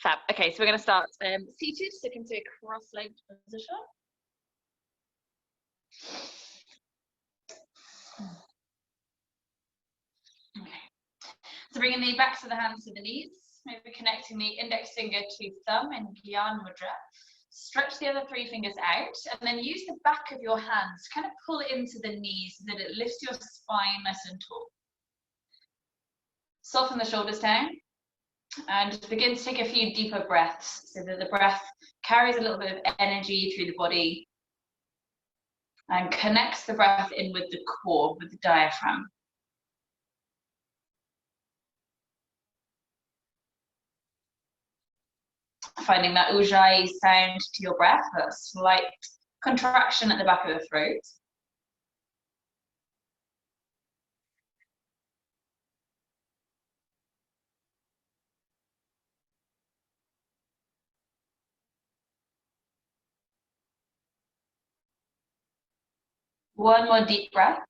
Fab. Okay, so we're going to start seated, so into a cross-legged position. Okay. So bringing the backs of the hands to the knees, maybe connecting the index finger to thumb in Gyan Mudra. Stretch the other 3 fingers out, and then use the back of your hands to kind of pull it into the knees so that it lifts your spine nice and tall. Soften the shoulders down. And just begin to take a few deeper breaths so that the breath carries a little bit of energy through the body and connects the breath in with the core, with the diaphragm. Finding that ujjayi sound to your breath, that slight contraction at the back of the throat. One more deep breath.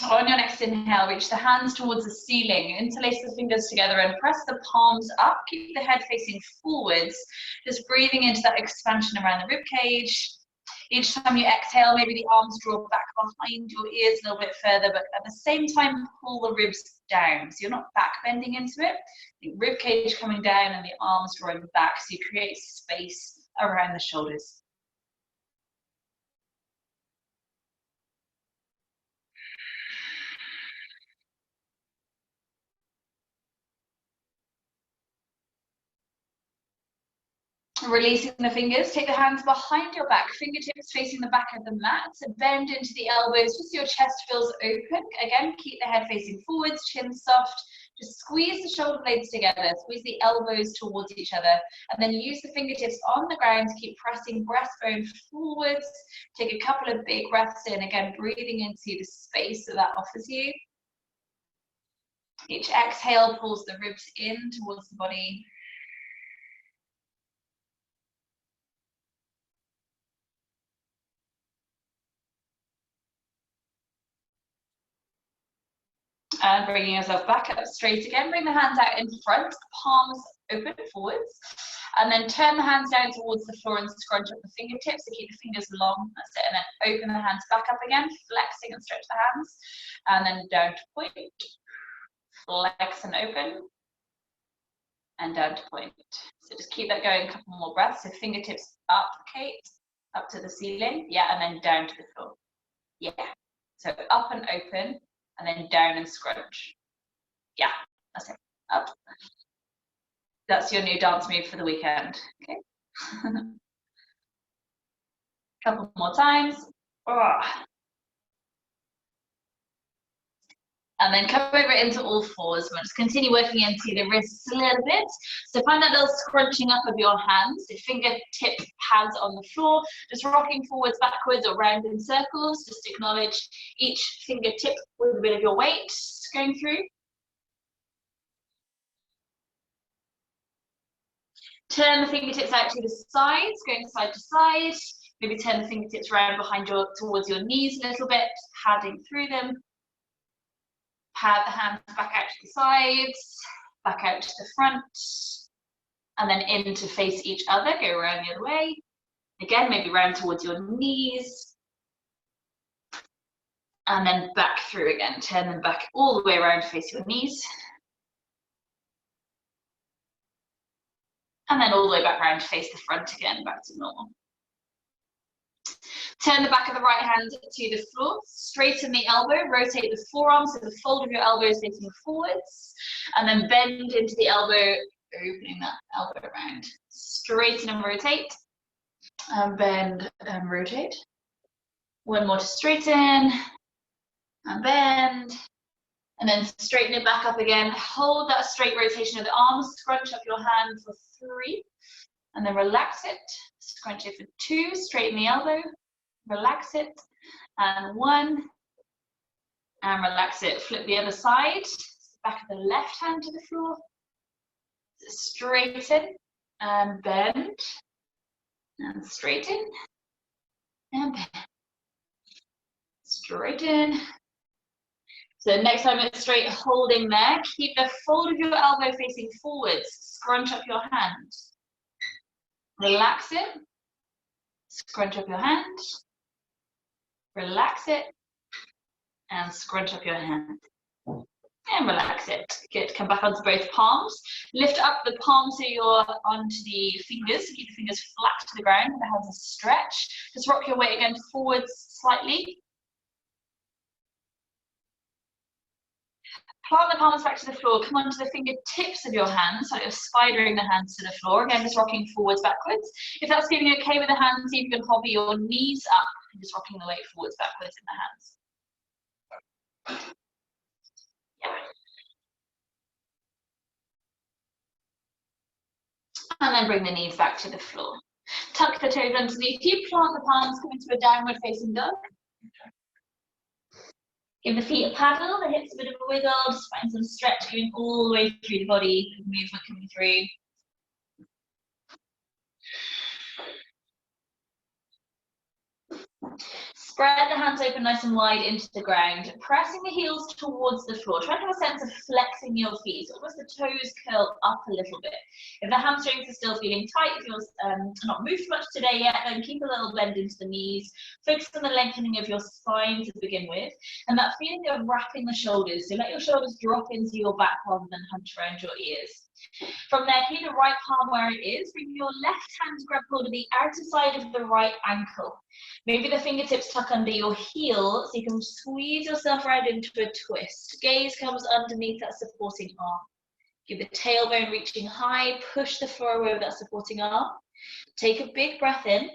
On your next inhale, reach the hands towards the ceiling, interlace the fingers together and press the palms up. Keep the head facing forwards, just breathing into that expansion around the rib cage. Each time you exhale, maybe the arms draw back behind your ears a little bit further, but at the same time, pull the ribs down. So you're not back bending into it. The rib cage coming down and the arms drawing back, so you create space around the shoulders. Releasing the fingers, take the hands behind your back, fingertips facing the back of the mat, bend into the elbows, just so your chest feels open. Again, keep the head facing forwards, chin soft, just squeeze the shoulder blades together, squeeze the elbows towards each other, and then use the fingertips on the ground to keep pressing breastbone forwards. Take a couple of big breaths in, again, breathing into the space that offers you. Each exhale pulls the ribs in towards the body. And bringing yourself back up straight again. Bring the hands out in front, palms open forwards. And then turn the hands down towards the floor and scrunch up the fingertips. So keep the fingers long. That's it. And then open the hands back up again, flexing and stretch the hands. And then down to point. Flex and open. And down to point. So just keep that going, a couple more breaths. So fingertips up, Kate, up to the ceiling. Yeah, and then down to the floor. Yeah. So up and open. And then down and scrunch. Yeah, that's it. Up. That's your new dance move for the weekend. Okay. Couple more times. Oh. And then come over into all fours. We'll just continue working into the wrists a little bit. So find that little scrunching up of your hands. The fingertip pads on the floor. Just rocking forwards, backwards, or round in circles. Just acknowledge each fingertip with a bit of your weight going through. Turn the fingertips out to the sides, going side to side. Maybe turn the fingertips around behind towards your knees a little bit, padding through them. Pad the hands back out to the sides, back out to the front, and then in to face each other. Go around the other way. Again, maybe round towards your knees. And then back through again. Turn them back all the way around to face your knees. And then all the way back around to face the front again, back to normal. Turn the back of the right hand to the floor, straighten the elbow, rotate the forearm, so the fold of your elbow is facing forwards, and then bend into the elbow, opening that elbow around. Straighten and rotate, and bend and rotate. One more to straighten, and bend, and then straighten it back up again. Hold that straight rotation of the arms, scrunch up your hand for 3, and then relax it. Scrunch it for 2, straighten the elbow. Relax it, and 1, and relax it. Flip the other side, back of the left hand to the floor. Straighten, and bend, and straighten, and bend. Straighten. So next time it's straight, holding there. Keep the fold of your elbow facing forwards. Scrunch up your hand. Relax it. Scrunch up your hand. Relax it. And scrunch up your hand. And relax it. Good. Come back onto both palms. Lift up the palms so you're onto the fingers. Keep the fingers flat to the ground. The hands are stretch. Just rock your weight again forwards slightly. Plant the palms back to the floor. Come onto the fingertips of your hands, so you're spidering the hands to the floor. Again, just rocking forwards, backwards. If that's feeling okay with the hands, you can hobby your knees up and just rocking the weight forwards, backwards in the hands. And then bring the knees back to the floor. Tuck the toes underneath you, plant the palms, come into a downward facing dog. Give the feet a paddle, the hips a bit of a wiggle, just find some stretch going all the way through the body, movement coming through. Spread the hands open nice and wide into the ground, pressing the heels towards the floor. Try to have a sense of flexing your feet, almost the toes curl up a little bit. If the hamstrings are still feeling tight, if you're not moved much today yet, then keep a little bend into the knees. Focus on the lengthening of your spine to begin with, and that feeling of wrapping the shoulders. So let your shoulders drop into your back rather than hunch around your ears. From there, keep the right palm where it is. Bring your left hand to grab hold of the outer side of the right ankle. Maybe the fingertips tuck under your heel so you can squeeze yourself right into a twist. Gaze comes underneath that supporting arm. Give the tailbone reaching high, push the floor away with that supporting arm. Take a big breath in.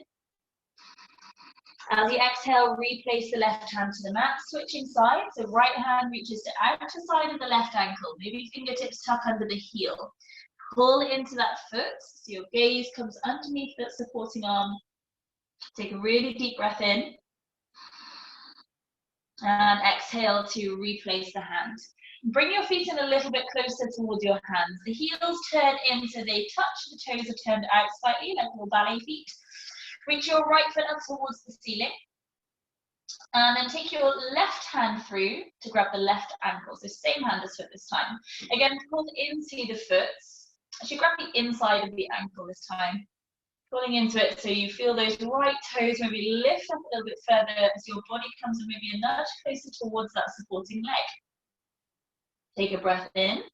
As you exhale, replace the left hand to the mat, switching sides. The right hand reaches to outer side of the left ankle. Maybe fingertips tuck under the heel. Pull into that foot, so your gaze comes underneath that supporting arm. Take a really deep breath in. And exhale to replace the hand. Bring your feet in a little bit closer towards your hands. The heels turn in so they touch, the toes are turned out slightly like little ballet feet. Reach your right foot up towards the ceiling. And then take your left hand through to grab the left ankle. So same hand as foot this time. Again, pull into the foot. Actually grab the inside of the ankle this time. Pulling into it so you feel those right toes maybe lift up a little bit further as your body comes and maybe a nudge closer towards that supporting leg. Take a breath in.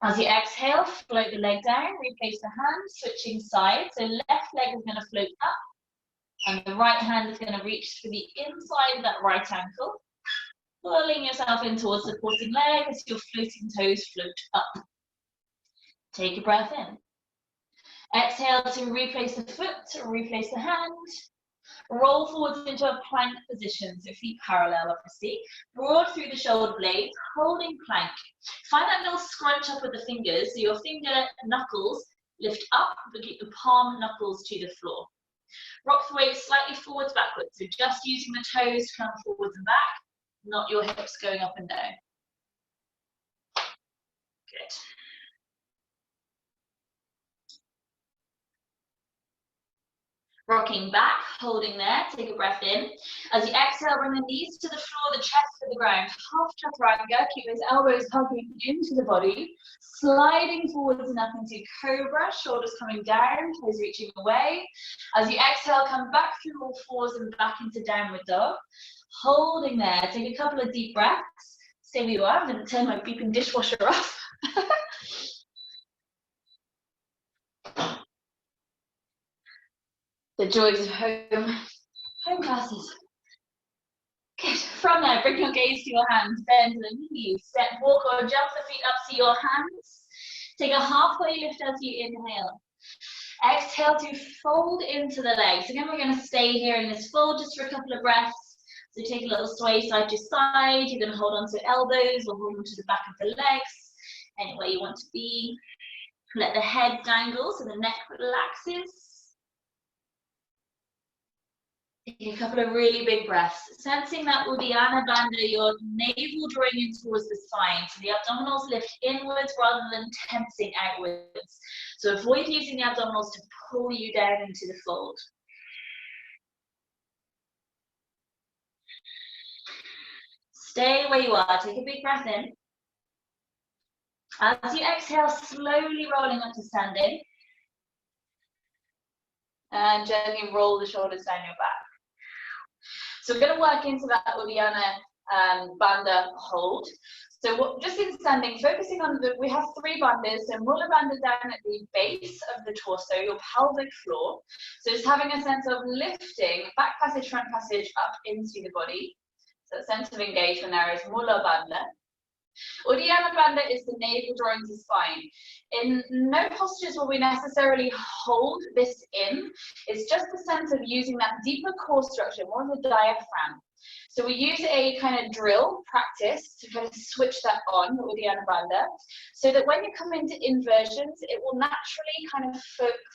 As you exhale, float the leg down, replace the hand, switching sides. So left leg is going to float up, and the right hand is going to reach for the inside of that right ankle, pulling yourself in towards the supporting leg as your floating toes float up. Take a breath in. Exhale to replace the foot, replace the hand. Roll forwards into a plank position, so feet parallel obviously. Broad through the shoulder blades, holding plank. Find that little scrunch up with the fingers, so your finger knuckles lift up, but keep the palm knuckles to the floor. Rock the weight slightly forwards, backwards, so just using the toes to come forwards and back, not your hips going up and down. Good. Rocking back, holding there, take a breath in. As you exhale, bring the knees to the floor, the chest to the ground. Half chaturanga, keep those elbows hugging into the body. Sliding forwards and up into cobra, shoulders coming down, toes reaching away. As you exhale, come back through all fours and back into downward dog. Holding there, take a couple of deep breaths. Stay where you are, I'm going to turn my beeping dishwasher off. The joys of home classes. Good. From there, bring your gaze to your hands, bend to the knees, step, walk or jump the feet up to your hands. Take a halfway lift as you inhale. Exhale to fold into the legs. Again, we're going to stay here in this fold just for a couple of breaths. So take a little sway side to side. You're going to hold on to elbows or hold on to the back of the legs, anywhere you want to be. Let the head dangle so the neck relaxes. Take a couple of really big breaths, sensing that Uddiyana Bandha, your navel drawing in towards the spine, so the abdominals lift inwards rather than tensing outwards. So avoid using the abdominals to pull you down into the fold. Stay where you are, take a big breath in. As you exhale, slowly rolling up to standing. And gently roll the shoulders down your back. So we're going to work into that Uddiyana Bandha hold. So just in standing, focusing on we have 3 bandhas, so Mula Bandha down at the base of the torso, your pelvic floor. So just having a sense of lifting, back passage, front passage up into the body. So that sense of engagement there is Mula Bandha. Uddiyana Bandha is the navel drawing to spine. In no postures will we necessarily hold this in. It's just the sense of using that deeper core structure, more of the diaphragm. So we use a kind of drill practice to kind of switch that on, the Uddiyana Bandha, so that when you come into inversions, it will naturally kind of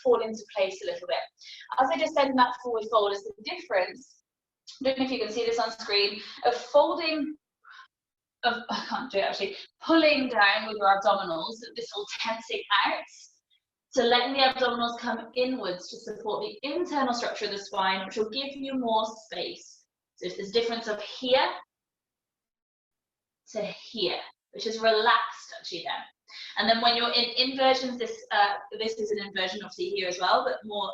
fall into place a little bit. As I just said in that forward fold, is the difference, I don't know if you can see this on screen, of folding, I can't do it actually, pulling down with your abdominals, this whole tensing out, to letting the abdominals come inwards to support the internal structure of the spine, which will give you more space. So if there's difference of here to here, which is relaxed actually then. And then when you're in inversions, this is an inversion obviously here as well, but more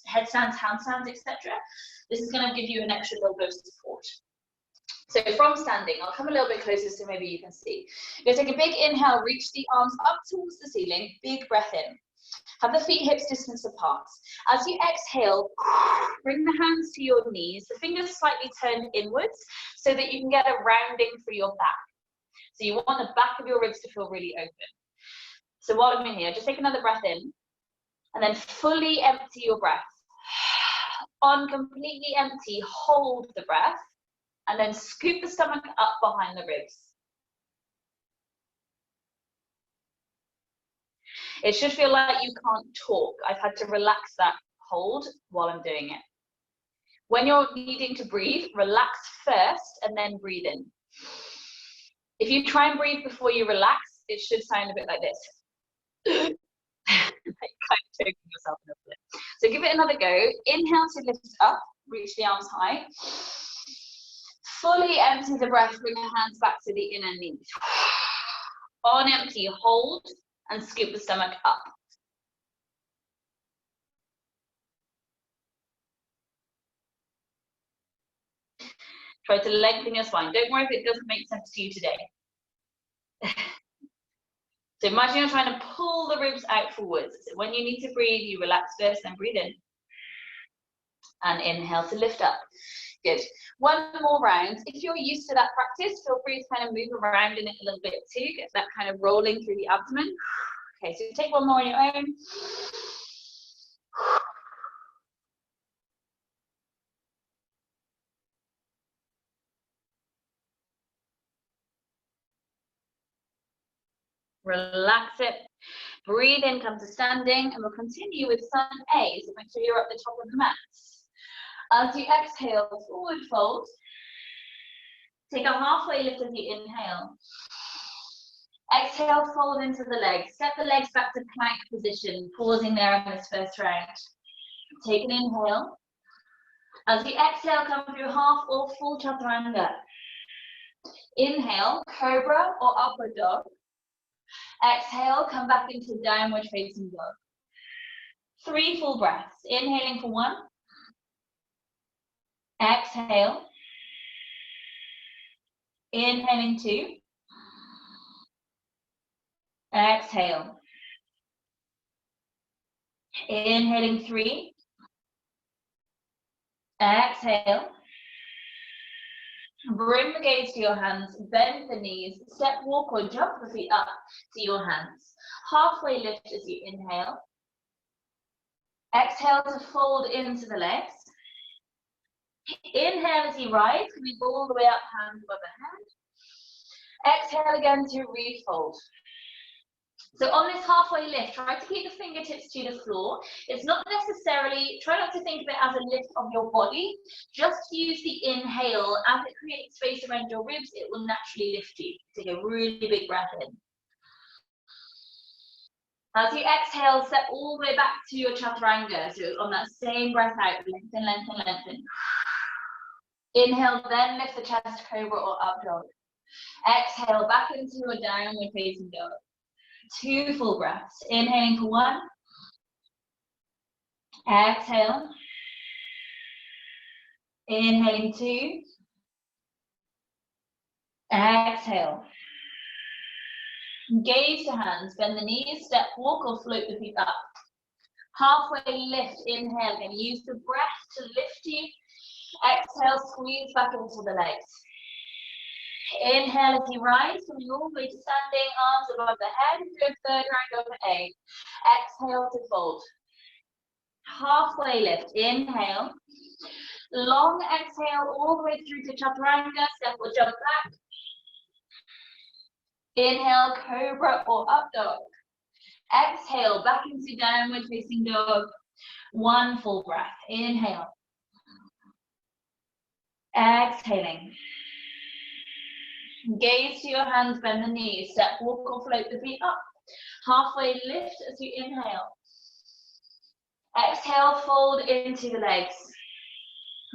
headstands, handstands, etc. This is going to give you an extra little bit of support. So from standing, I'll come a little bit closer so maybe you can see. You're going to take a big inhale, reach the arms up towards the ceiling, big breath in. Have the feet hips distance apart. As you exhale, bring the hands to your knees, the fingers slightly turned inwards so that you can get a rounding through your back. So you want the back of your ribs to feel really open. So while I'm in here, just take another breath in and then fully empty your breath. On completely empty, hold the breath and then scoop the stomach up behind the ribs. It should feel like you can't talk. I've had to relax that hold while I'm doing it. When you're needing to breathe, relax first and then breathe in. If you try and breathe before you relax, it should sound a bit like this. Like kind of choking yourself a little bit. So give it another go. Inhale to lift up, reach the arms high. Fully empty the breath, bring your hands back to the inner knees. On empty, hold and scoop the stomach up. Try to lengthen your spine. Don't worry if it doesn't make sense to you today. So imagine you're trying to pull the ribs out forwards. So when you need to breathe, you relax first, then breathe in. And inhale to lift up. Good. One more round. If you're used to that practice, feel free to kind of move around in it a little bit too. Get that kind of rolling through the abdomen. Okay, so take one more on your own. Relax it. Breathe in, come to standing, and we'll continue with sun A. So make sure you're at the top of the mat. As you exhale, forward fold. Take a halfway lift as you inhale. Exhale, fold into the legs. Step the legs back to plank position, pausing there in this first round. Take an inhale. As you exhale, come through half or full chaturanga. Inhale, cobra or upward dog. Exhale, come back into downward facing dog. 3 full breaths. Inhaling for 1. Exhale. Inhaling 2. Exhale. Inhaling 3. Exhale. Bring the gaze to your hands, bend the knees, step, walk or jump the feet up to your hands. Halfway lift as you inhale. Exhale to fold into the legs. Inhale as you rise, coming all the way up, hands above the head. Exhale again to refold. So on this halfway lift, try to keep the fingertips to the floor. It's not necessarily, try not to think of it as a lift of your body. Just use the inhale. As it creates space around your ribs, it will naturally lift you. Take a really big breath in. As you exhale, step all the way back to your chaturanga. So on that same breath out, lengthen, lengthen, lengthen. Inhale, then lift the chest, cobra or up dog. Exhale, back into a downward facing dog. 2 full breaths. Inhaling for 1. Exhale. Inhaling 2. Exhale. Gaze to hands, bend the knees, step, walk or float the feet up. Halfway lift, inhale, and use the breath to lift you. Exhale, squeeze back into the legs. Inhale as you rise, coming all the way to standing, arms above the head, do a third round over A. Exhale to fold. Halfway lift, inhale. Long exhale all the way through to chaturanga, step or jump back. Inhale, cobra or up dog. Exhale, back into downward facing dog. 1 full breath. Inhale. Exhaling. Gaze to your hands, bend the knees, step, walk or float the feet up. Halfway lift as you inhale. Exhale, fold into the legs.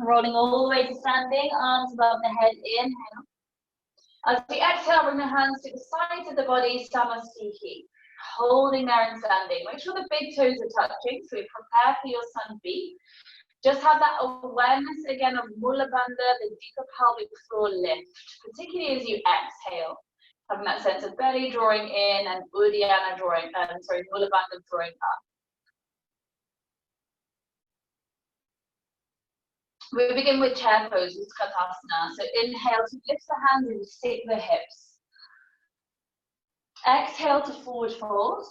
Rolling all the way to standing, arms above the head, inhale. As we exhale, bring the hands to the sides of the body, NamaSTE-at-home. Holding there and standing. Make sure the big toes are touching, so we prepare for your sun feet. Just have that awareness again of Mula Bandha, the deeper pelvic floor lift, particularly as you exhale. Having that sense of belly drawing in and Uddiyana drawing, Mula Bandha drawing up. We begin with chair pose, Utkatasana. So inhale to lift the hands and stick the hips. Exhale to forward fold.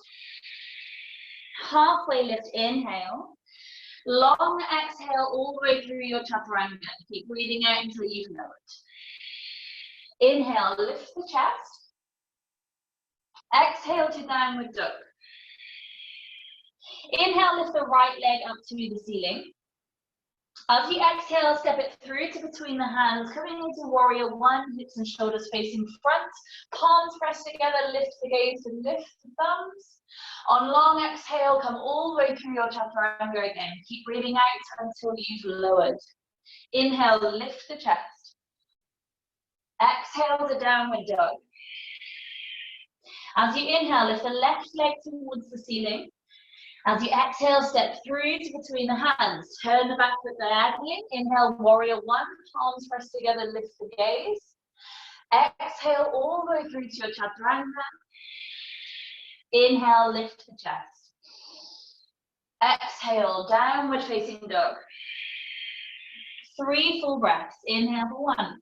Halfway lift, inhale. Long exhale all the way through your chaturanga. Keep breathing out until you feel it. Inhale, lift the chest. Exhale to downward dog. Inhale, lift the right leg up to the ceiling. As you exhale, step it through to between the hands, coming into warrior 1, hips and shoulders facing front, palms pressed together, lift the gaze and lift the thumbs. On long exhale, come all the way through your chaturanga again. Keep breathing out until you've lowered. Inhale, lift the chest. Exhale to downward dog. As you inhale, lift the left leg towards the ceiling. As you exhale, step through to between the hands. Turn the back foot diagonally. Inhale, warrior 1, palms pressed together, lift the gaze. Exhale all the way through to your chaturanga. Inhale, lift the chest. Exhale, downward facing dog. 3 full breaths. Inhale for 1.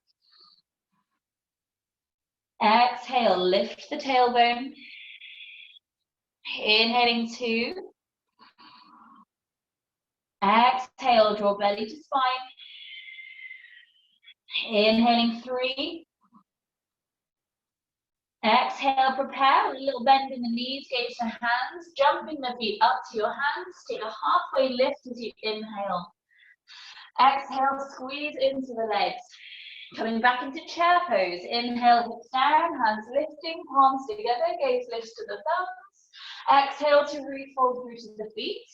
Exhale, lift the tailbone. Inhaling 2. Exhale, draw belly to spine. Inhaling 3. Exhale, prepare with a little bend in the knees, gaze to hands, jumping the feet up to your hands. Take a halfway lift as you inhale. Exhale, squeeze into the legs. Coming back into chair pose. Inhale, hips down, hands lifting, palms together, gaze lifts to the thumbs. Exhale to refold through to the feet.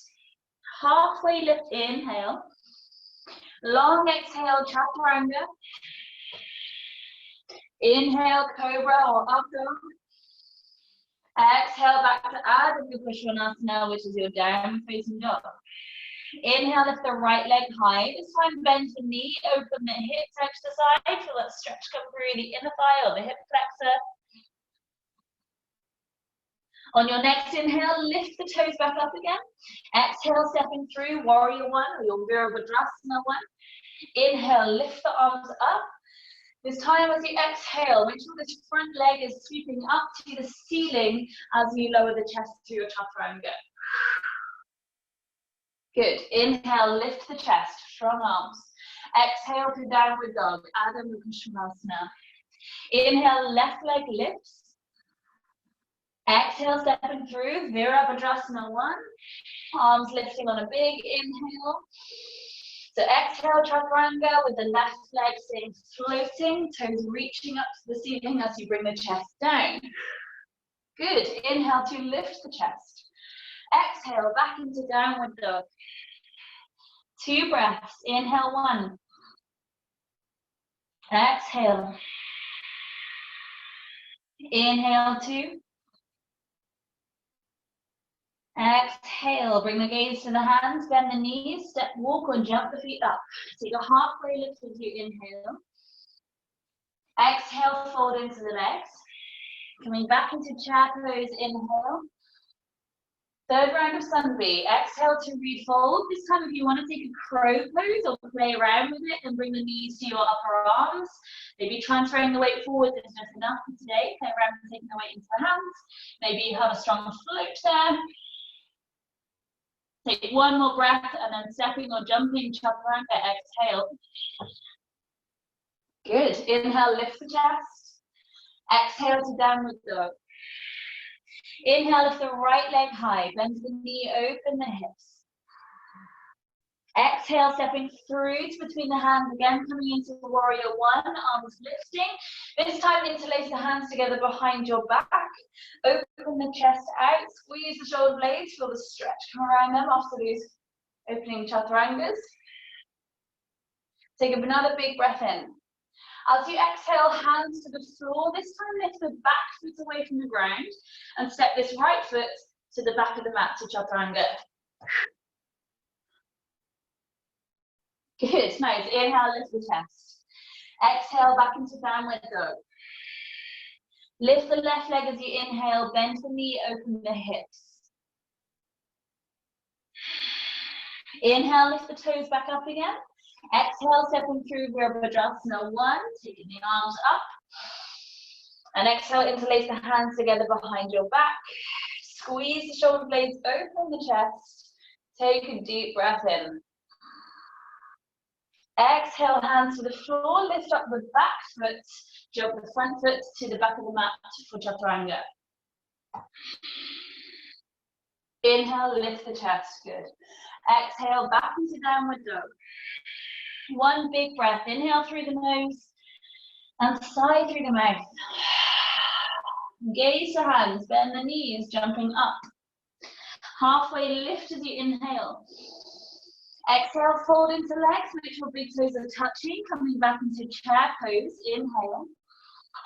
Halfway lift, inhale. Long exhale, chaturanga. Inhale, cobra or up dog. Exhale, back to Adho Mukha, which is your down facing dog. Inhale, lift the right leg high. This time bend the knee, open the hips edge to side. Feel that stretch come through the inner thigh or the hip flexor. On your next inhale, lift the toes back up again. Exhale, stepping through warrior 1 or your Virabhadrasana 1. Inhale, lift the arms up. This time as you exhale, make sure this front leg is sweeping up to the ceiling as you lower the chest to your chaturanga. Good. Inhale, lift the chest, strong arms. Exhale to downward dog, Adho Mukha. Inhale, left leg lifts. Exhale, stepping through, Virabhadrasana 1. Arms lifting on a big inhale. So exhale, chaturanga with the left leg staying floating, toes reaching up to the ceiling as you bring the chest down. Good. Inhale to lift the chest. Exhale, back into downward dog. 2 breaths. Inhale, 1. Exhale. Inhale, 2. Exhale, bring the gaze to the hands, bend the knees, step, walk or jump the feet up. Take a halfway lift as you inhale. Exhale, fold into the legs. Coming back into chair pose, inhale. Third round of sunbee. Exhale to refold. This time if you want to take a crow pose or play around with it and bring the knees to your upper arms. Maybe transferring the weight forward is just enough for today. Play around with taking the weight into the hands. Maybe you have a strong float there. Take one more breath and then stepping or jumping, chaturanga, exhale. Good. Inhale, lift the chest. Exhale to downward dog. Inhale, lift the right leg high, bend the knee, open the hips. Exhale, stepping through to between the hands again, coming into warrior 1, arms lifting. This time interlace the hands together behind your back. Open the chest out, squeeze the shoulder blades, feel the stretch come around them after these opening chaturangas. Take another big breath in. As you exhale, hands to the floor. This time lift the back foot away from the ground and step this right foot to the back of the mat to chaturanga. Good, nice. Inhale, lift the chest. Exhale, back into downward dog. Lift the left leg as you inhale, bend the knee, open the hips. Inhale, lift the toes back up again. Exhale, stepping through Virabhadrasana 1, taking the arms up. And exhale, interlace the hands together behind your back. Squeeze the shoulder blades, open the chest. Take a deep breath in. Exhale, hands to the floor, lift up the back foot, jump the front foot to the back of the mat for chaturanga. Inhale, lift the chest, good. Exhale, back into downward dog. One big breath, inhale through the nose and sigh through the mouth. Gaze to hands, bend the knees, jumping up. Halfway lift as you inhale. Exhale, fold into legs, make sure big toes are touching, coming back into chair pose, inhale.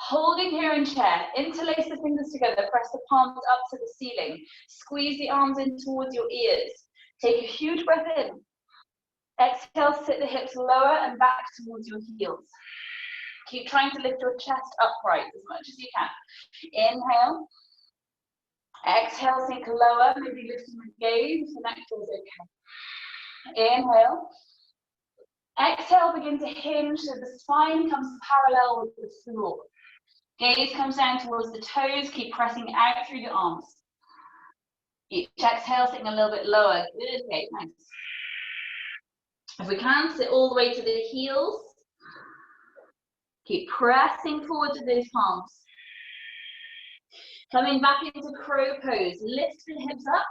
Holding here in chair, interlace the fingers together, press the palms up to the ceiling. Squeeze the arms in towards your ears. Take a huge breath in. Exhale, sit the hips lower and back towards your heels. Keep trying to lift your chest upright as much as you can. Inhale. Exhale, sink lower, maybe lifting the gaze if the neck feels okay. Inhale. Exhale, begin to hinge so the spine comes parallel with the floor. Gaze comes down towards the toes, keep pressing out through the arms. Each exhale, sitting a little bit lower. Good, okay, nice. If we can, sit all the way to the heels. Keep pressing forward to those palms. Coming back into crow pose, lift the hips up,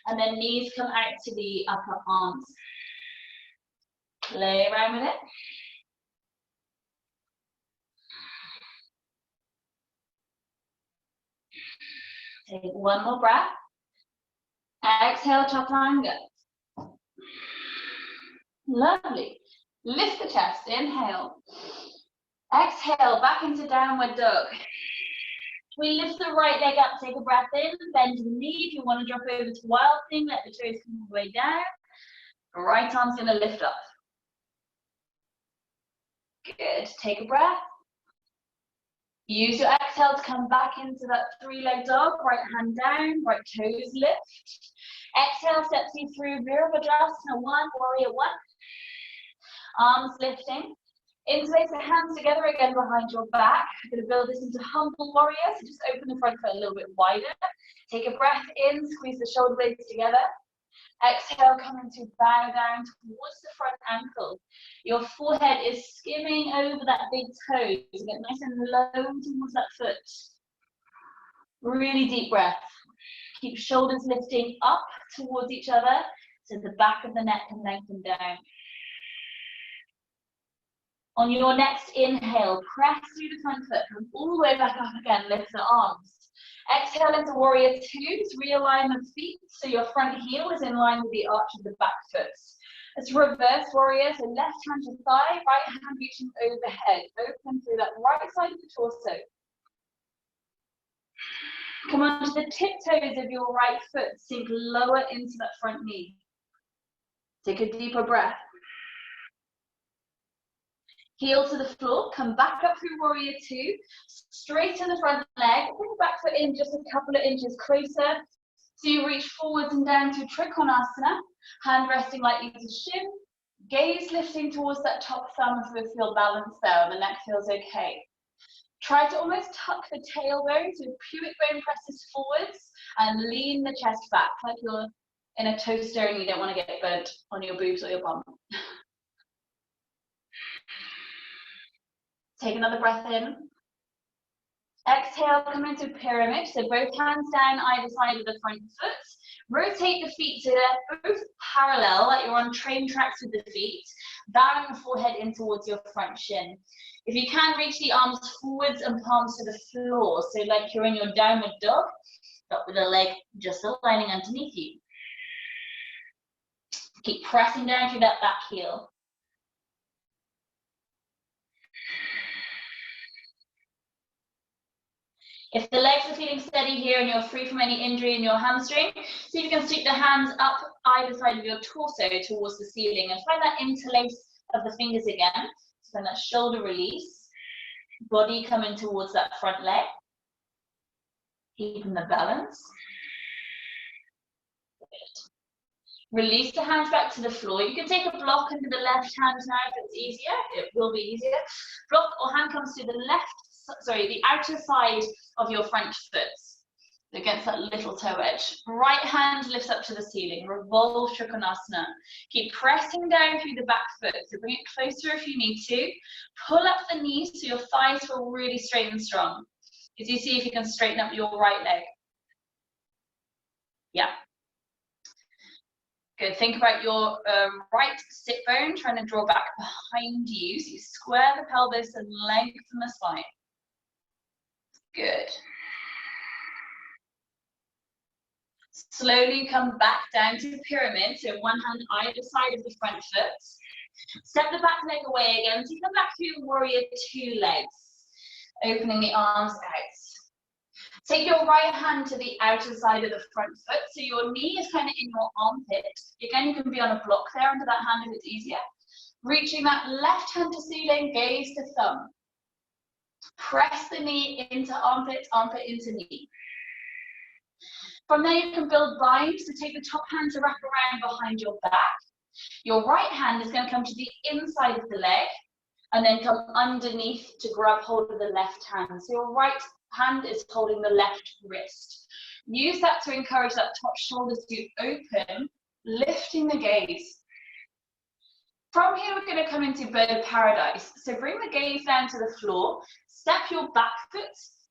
and then knees come out to the upper arms. Play around with it. Take one more breath. Exhale, chaturanga. Lovely. Lift the chest, inhale. Exhale, back into downward dog. We lift the right leg up, take a breath in, bend the knee. If you want to drop over to wild thing, let the toes come all the way down. The right arm's going to lift up. Good, take a breath. Use your exhale to come back into that three-leg dog, right hand down, right toes lift. Exhale steps you through Virabhadrasana 1, warrior 1. Arms lifting. Interlace the hands together again behind your back. We're going to build this into humble warrior, so just open the front foot a little bit wider. Take a breath in, squeeze the shoulder blades together. Exhale, coming to bow down towards the front ankle. Your forehead is skimming over that big toe. So get nice and low towards that foot. Really deep breath. Keep shoulders lifting up towards each other so the back of the neck can lengthen down. On your next inhale, press through the front foot, come all the way back up again, lift the arms. Exhale into warrior 2, realign the feet so your front heel is in line with the arch of the back foot. Let's reverse warrior. So left hand to thigh, right hand reaching overhead. Open through that right side of the torso. Come on to the tiptoes of your right foot. Sink lower into that front knee. Take a deeper breath. Heel to the floor. Come back up through warrior two. Straighten the front leg. Bring the back foot in just a couple of inches closer. So you reach forwards and down to Trikonasana. Hand resting lightly to shin. Gaze lifting towards that top thumb if you feel balanced there. The neck feels okay. Try to almost tuck the tailbone so pubic bone presses forwards and lean the chest back like you're in a toaster and you don't want to get burnt on your boobs or your bum. Take another breath in. Exhale, come into pyramid. So both hands down either side of the front foot. Rotate the feet so they're both parallel, like you're on train tracks with the feet. Bowing the forehead in towards your front shin. If you can, reach the arms forwards and palms to the floor. So like you're in your downward dog, but with the leg just aligning underneath you. Keep pressing down through that back heel. If the legs are feeling steady here and you're free from any injury in your hamstring, see if you can sweep the hands up either side of your torso towards the ceiling and find that interlace of the fingers again. So that shoulder release, body coming towards that front leg, keeping the balance. Good. Release the hands back to the floor. You can take a block under the left hand now if it's easier. It will be easier. Block or hand comes to the outer side of your front foot, against that little toe edge. Right hand lifts up to the ceiling, revolve Trikonasana. Keep pressing down through the back foot, so bring it closer if you need to. Pull up the knees so your thighs feel really straight and strong. As you see if you can straighten up your right leg. Yeah. Good, think about your right sit bone, trying to draw back behind you, so you square the pelvis and lengthen the spine. Good. Slowly come back down to the pyramid, so one hand either side of the front foot. Step the back leg away again, so you come back through warrior two legs, opening the arms out. Take your right hand to the outer side of the front foot, so your knee is kind of in your armpit. Again, you can be on a block there under that hand if it's easier. Reaching that left hand to ceiling, gaze to thumb. Press the knee into armpit, armpit into knee. From there, you can build bind, so take the top hand to wrap around behind your back. Your right hand is going to come to the inside of the leg, and then come underneath to grab hold of the left hand. So your right hand is holding the left wrist. Use that to encourage that top shoulder to open, lifting the gaze. From here, we're going to come into bird of paradise. So bring the gaze down to the floor, step your back foot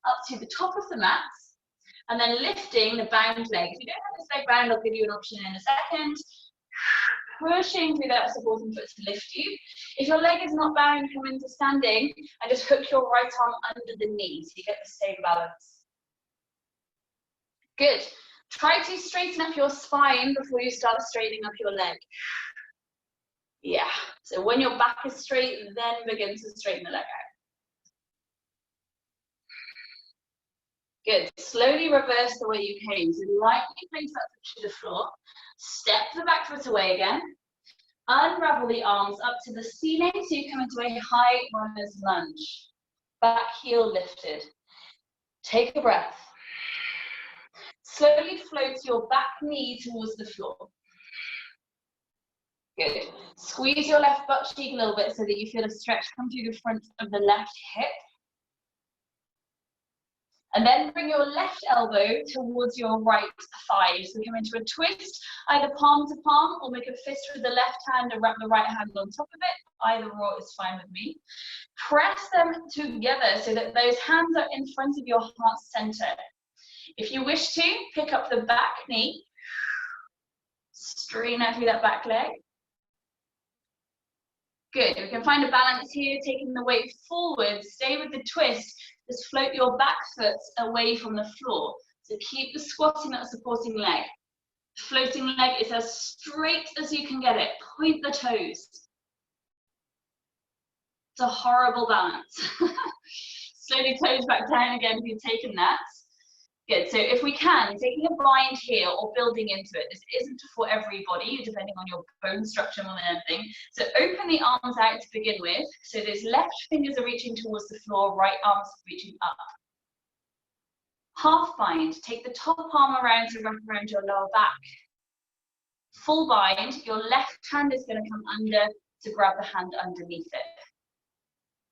up to the top of the mat, and then lifting the bound leg. If you don't have this leg bound, I'll give you an option in a second. Pushing through that supporting foot to lift you. If your leg is not bound, come into standing and just hook your right arm under the knee so you get the same balance. Good. Try to straighten up your spine before you start straightening up your leg. Yeah. So when your back is straight, then begin to straighten the leg out. Good. Slowly reverse the way you came. So lightly place that foot to the floor. Step the back foot away again. Unravel the arms up to the ceiling so you come into a high runner's lunge. Back heel lifted. Take a breath. Slowly float your back knee towards the floor. Good. Squeeze your left butt cheek a little bit so that you feel a stretch come through the front of the left hip. And then bring your left elbow towards your right thigh. So come into a twist, either palm to palm or make a fist with the left hand and wrap the right hand on top of it. Either or is fine with me. Press them together so that those hands are in front of your heart center. If you wish to, pick up the back knee. Strain out through that back leg. Good. We can find a balance here, taking the weight forward. Stay with the twist. Just float your back foot away from the floor. So keep the squatting, that supporting leg. Floating leg is as straight as you can get it. Point the toes. It's a horrible balance. Slowly toes back down again if you've taken that. Good, so if we can, taking a bind here or building into it. This isn't for everybody, depending on your bone structure more than anything. So open the arms out to begin with. So those left fingers are reaching towards the floor, right arms reaching up. Half bind, take the top arm around to wrap around your lower back. Full bind, your left hand is going to come under to grab the hand underneath it.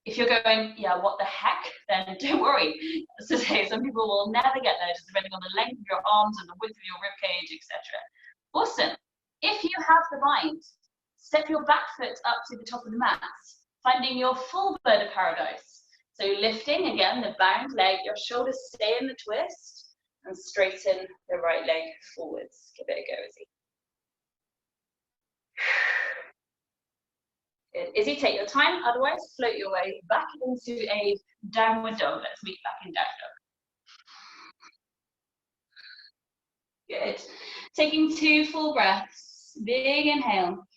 If you're going, yeah, what the heck, then don't worry. So some people will never get there, just depending on the length of your arms and the width of your rib cage, etc. Awesome. If you have the bind, step your back foot up to the top of the mat, finding your full bird of paradise. So lifting, again, the bound leg, your shoulders stay in the twist, and straighten the right leg forwards. Give it a go, Izzy. Good. Izzy, take your time, otherwise float your way back into a downward dog. Let's meet back in down dog. Good. Taking 2 full breaths. Big inhale.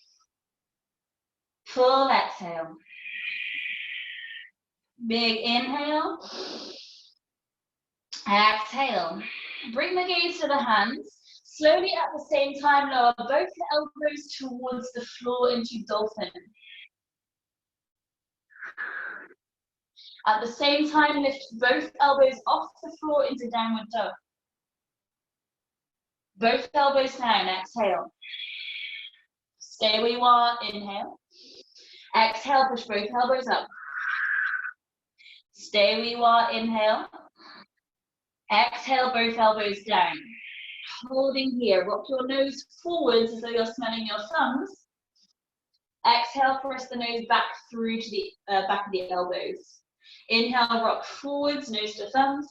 Full exhale. Big inhale. Exhale. Bring the gaze to the hands. Slowly at the same time, lower both elbows towards the floor into dolphin. At the same time, lift both elbows off the floor into downward dog. Both elbows down, exhale. Stay where you are, inhale. Exhale, push both elbows up. Stay where you are, inhale. Exhale, both elbows down. Holding here, rock your nose forwards as though you're smelling your thumbs. Exhale, press the nose back through to the back of the elbows. Inhale, rock forwards, nose to thumbs.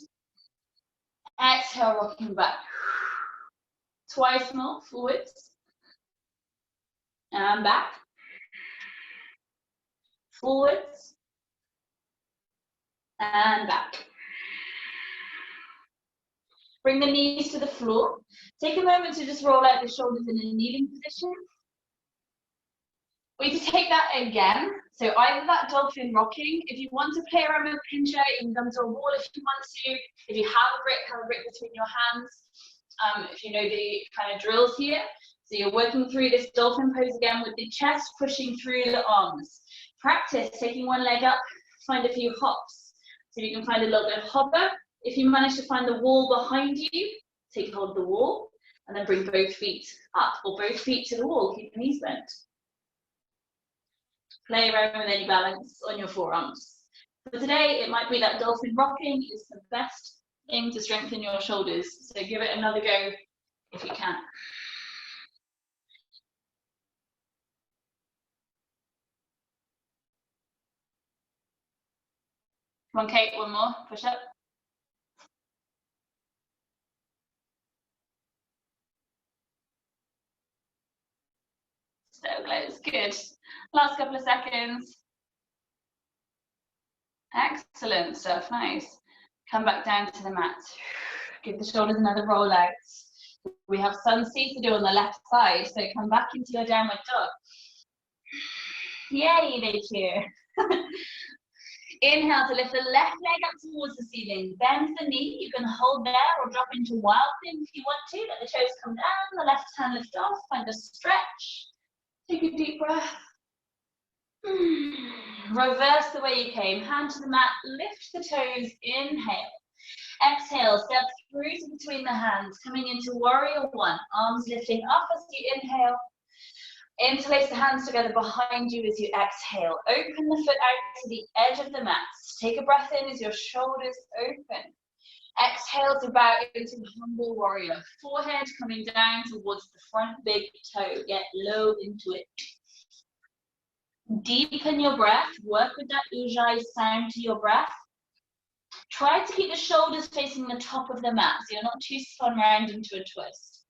Exhale, rocking back. Twice more, forwards. And back. Forwards. And back. Bring the knees to the floor. Take a moment to just roll out the shoulders in a kneeling position. We can take that again. So either that dolphin rocking. If you want to play around with a pincher, you can come to a wall if you want to. If you have a grip between your hands. If you know the kind of drills here. So you're working through this dolphin pose again with the chest pushing through the arms. Practice taking one leg up, find a few hops. So you can find a little bit of hover. If you manage to find the wall behind you, take hold of the wall and then bring both feet up or both feet to the wall, keep the knees bent. Play around with any balance on your forearms. For today, it might be that dolphin rocking is the best thing to strengthen your shoulders. So give it another go if you can. Come on, Kate, one more, push up. So close, good. Last couple of seconds. Excellent stuff, nice. Come back down to the mat. Give the shoulders another roll out. We have sun C to do on the left side, so come back into your downward dog. Yay, they cheer. Inhale to lift the left leg up towards the ceiling. Bend the knee. You can hold there or drop into wild thing if you want to. Let the toes come down, the left hand lift off. Find a stretch. Take a deep breath. Reverse the way you came. Hand to the mat. Lift the toes. Inhale. Exhale. Step through to between the hands. Coming into warrior one. Arms lifting up as you inhale. Interlace the hands together behind you as you exhale. Open the foot out to the edge of the mat. Take a breath in as your shoulders open. Exhale to bow into the humble warrior. Forehead coming down towards the front big toe. Get low into it. Deepen your breath. Work with that ujjayi sound to your breath. Try to keep the shoulders facing the top of the mat so you're not too spun round into a twist.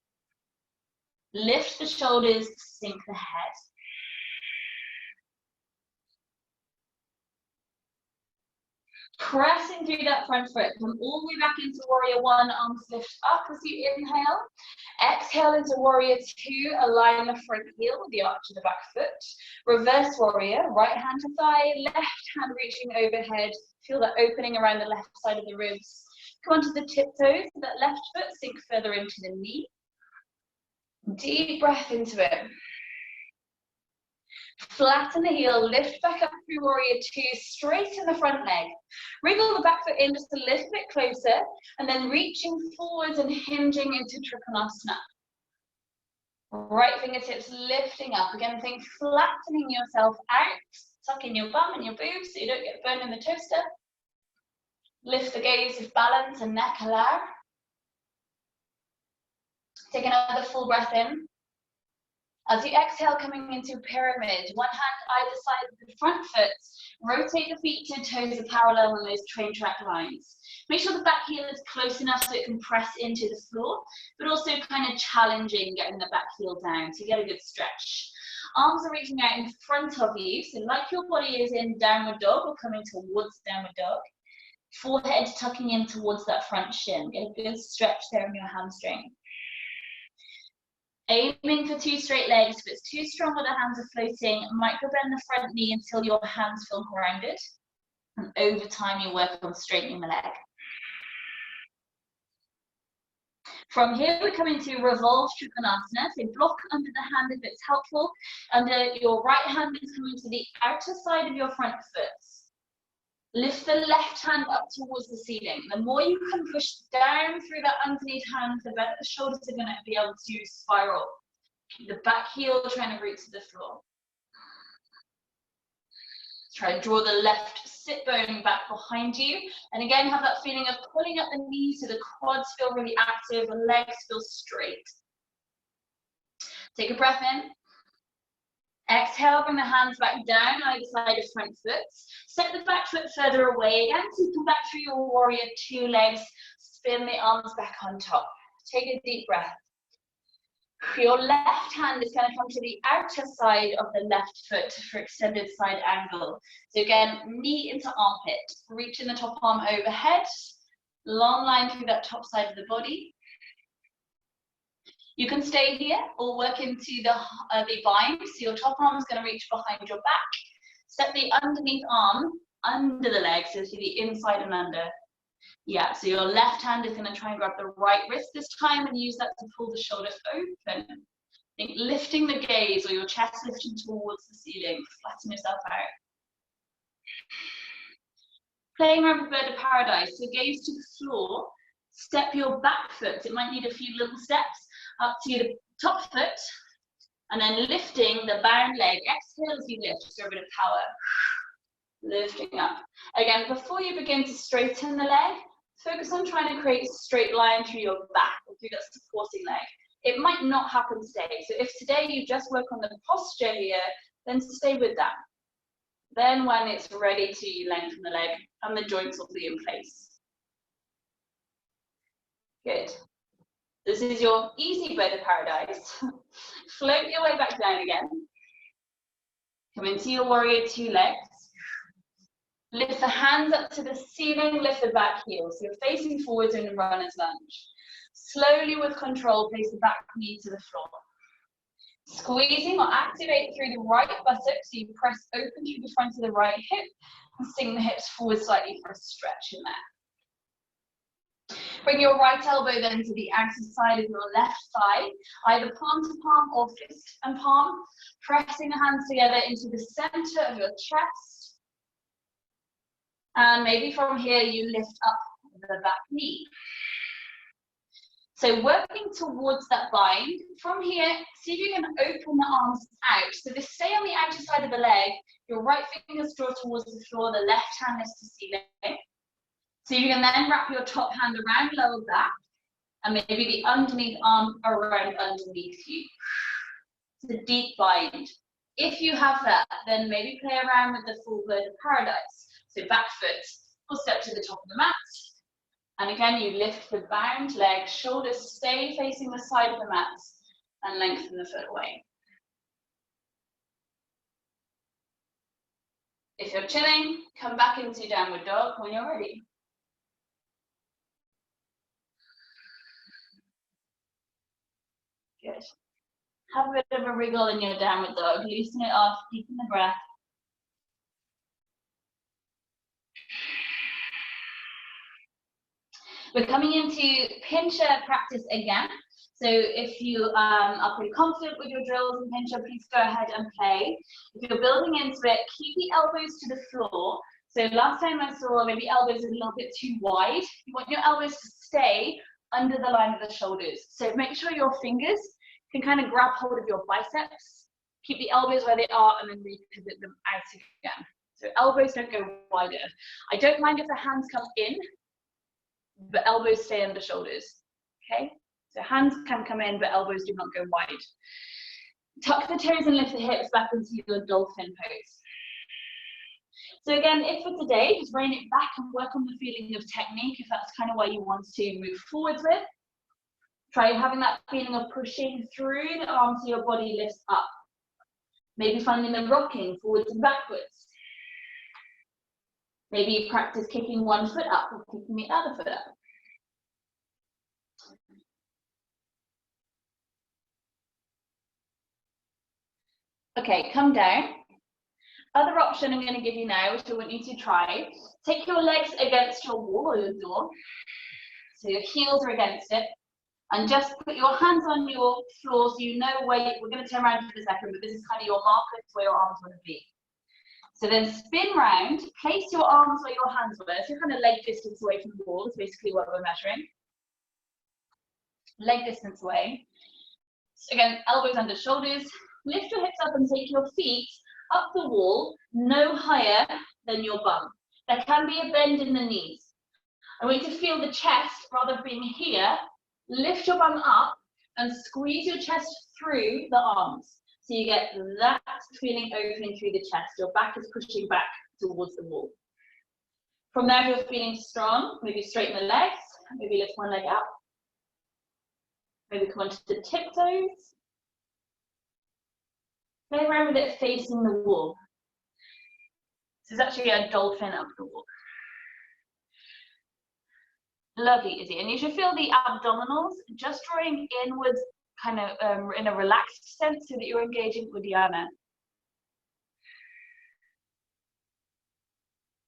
Lift the shoulders, sink the head. Pressing through that front foot, come all the way back into warrior one, arms lift up as you inhale. Exhale into warrior two, align the front heel with the arch of the back foot. Reverse warrior, right hand to thigh, left hand reaching overhead. Feel that opening around the left side of the ribs. Come onto the tiptoes, so that left foot sink further into the knee. Deep breath into it. Flatten the heel, lift back up through warrior two, straighten the front leg. Wriggle the back foot in just a little bit closer, and then reaching forwards and hinging into Trikonasana. Right fingertips lifting up. Again, think flattening yourself out. Tuck in your bum and your boobs so you don't get burned in the toaster. Lift the gaze if balance and neck allow. Take another full breath in. As you exhale, coming into pyramid, one hand either side of the front foot, rotate the feet to toes are parallel on those train track lines. Make sure the back heel is close enough so it can press into the floor, but also kind of challenging getting the back heel down to get a good stretch. Arms are reaching out in front of you, so like your body is in downward dog or coming towards downward dog. Forehead tucking in towards that front shin. Get a good stretch there in your hamstring. Aiming for two straight legs. If it's too strong or the hands are floating, micro bend the front knee until your hands feel grounded. And over time, you work on straightening the leg. From here, we come into revolve Trikonasana. So block under the hand if it's helpful. Under your right hand is coming to the outer side of your front foot. Lift the left hand up towards the ceiling. The more you can push down through that underneath hand, the better the shoulders are going to be able to spiral. Keep the back heel trying to root to the floor. Try and draw the left sit bone back behind you. And again, have that feeling of pulling up the knees so the quads feel really active, the legs feel straight. Take a breath in. Exhale, bring the hands back down either side of front foot. Step the back foot further away again, so you come back through your warrior two legs, spin the arms back on top. Take a deep breath. Your left hand is going to come to the outer side of the left foot for extended side angle. So again, knee into armpit, reaching the top arm overhead, long line through that top side of the body. You can stay here or work into the bind. So your top arm is going to reach behind your back. Step the underneath arm under the leg, so to the inside and under. Yeah, so your left hand is going to try and grab the right wrist this time and use that to pull the shoulders open. Think lifting the gaze or your chest lifting towards the ceiling. Flatten yourself out. Playing around with bird of paradise. So gaze to the floor. Step your back foot. It might need a few little steps up to the top foot. And then lifting the bound leg. Exhale as you lift. So a bit of power. Lifting up. Again, before you begin to straighten the leg, focus on trying to create a straight line through your back or through that supporting leg. It might not happen today. So if today you just work on the posture here, then stay with that. Then when it's ready to lengthen the leg and the joints will be in place. Good. This is your easy bird of paradise. Float your way back down again. Come into your warrior two legs. Lift the hands up to the ceiling, lift the back heel. So you're facing forwards in the runner's lunge. Slowly with control, place the back knee to the floor. Squeezing or activate through the right buttock, so you press open through the front of the right hip and sink the hips forward slightly for a stretch in there. Bring your right elbow then to the outer side of your left thigh, either palm to palm or fist and palm, pressing the hands together into the center of your chest. And maybe from here you lift up the back knee. So working towards that bind, from here, see if you can open the arms out. So they stay on the outer side of the leg, your right fingers draw towards the floor, the left hand is to ceiling. So you can then wrap your top hand around lower back, and maybe the underneath arm around underneath you. It's a deep bind. If you have that, then maybe play around with the full bird of paradise. So back foot, full step to the top of the mat. And again, you lift the bound leg, shoulders stay facing the side of the mat, and lengthen the foot away. If you're chilling, come back into downward dog when you're ready. Good. Have a bit of a wriggle in your downward dog. Loosen it off, deepen the breath. We're coming into pincher practice again. So if you are pretty confident with your drills and pincher, please go ahead and play. If you're building into it, keep the elbows to the floor. So last time I saw maybe elbows a little bit too wide. You want your elbows to stay under the line of the shoulders. So make sure your fingers can kind of grab hold of your biceps. Keep the elbows where they are and then repivot them out again. So elbows don't go wider. I don't mind if the hands come in, but elbows stay under shoulders, okay? So hands can come in, but elbows do not go wide. Tuck the toes and lift the hips back into your dolphin pose. So again, if for today, just rein it back and work on the feeling of technique, if that's kind of where you want to move forwards with. Try having that feeling of pushing through the arms so your body lifts up. Maybe finding them rocking forwards and backwards. Maybe practice kicking one foot up or kicking the other foot up. Okay, come down. Other option I'm going to give you now, which I want you to try, take your legs against your wall or your door. So your heels are against it. And just put your hands on your floor so you know where we're going to turn around for a second, but this is kind of your marker to where your arms want to be. So then spin round, place your arms where your hands were. So you're kind of leg distance away from the wall is basically what we're measuring. Leg distance away. So again, elbows under shoulders. Lift your hips up and take your feet up the wall, no higher than your bum. There can be a bend in the knees. I want you to feel the chest, rather than being here, lift your bum up and squeeze your chest through the arms. So you get that feeling opening through the chest. Your back is pushing back towards the wall. From there, if you're feeling strong, maybe straighten the legs, maybe lift one leg up. Maybe come onto the tiptoes. Play around with it facing the wall. This is actually a dolphin up the wall. Lovely, Izzy. And you should feel the abdominals just drawing inwards, kind of in a relaxed sense, so that you're engaging Uddiyana.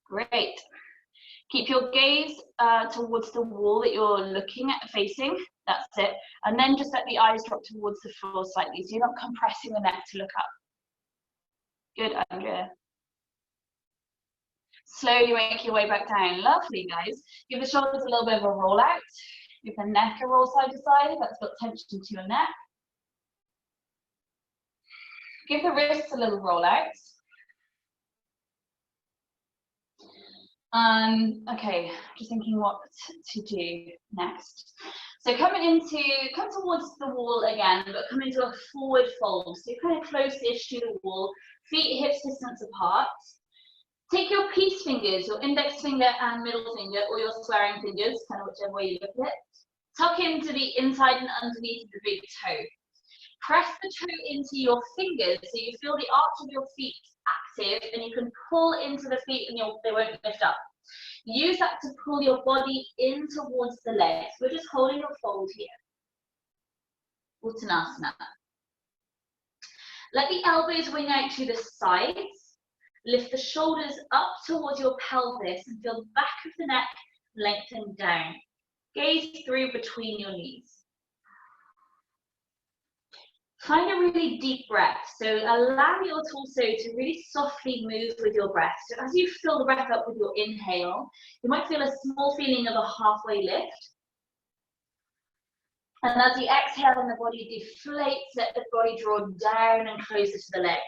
Great. Keep your gaze towards the wall that you're looking at, facing. That's it. And then just let the eyes drop towards the floor slightly, so you're not compressing the neck to look up. Good, Andrea. Slowly make your way back down. Lovely, guys. Give the shoulders a little bit of a roll out. Give the neck a roll side to side if that's got tension to your neck. Give the wrists a little roll out. Okay, just thinking what to do next. So come towards the wall again, but come into a forward fold. So you're kind of close-ish to the wall, feet hips distance apart. Take your peace fingers, your index finger and middle finger, or your swearing fingers, kind of whichever way you look at it. Tuck into the inside and underneath of the big toe. Press the toe into your fingers so you feel the arch of your feet active, and you can pull into the feet and they won't lift up. Use that to pull your body in towards the legs. We're just holding your fold here. Uttanasana. Let the elbows wing out to the sides. Lift the shoulders up towards your pelvis and feel the back of the neck lengthen down. Gaze through between your knees. Find a really deep breath. So allow your torso to really softly move with your breath. So as you fill the breath up with your inhale, you might feel a small feeling of a halfway lift. And as you exhale and the body deflates, let the body draw down and closer to the legs.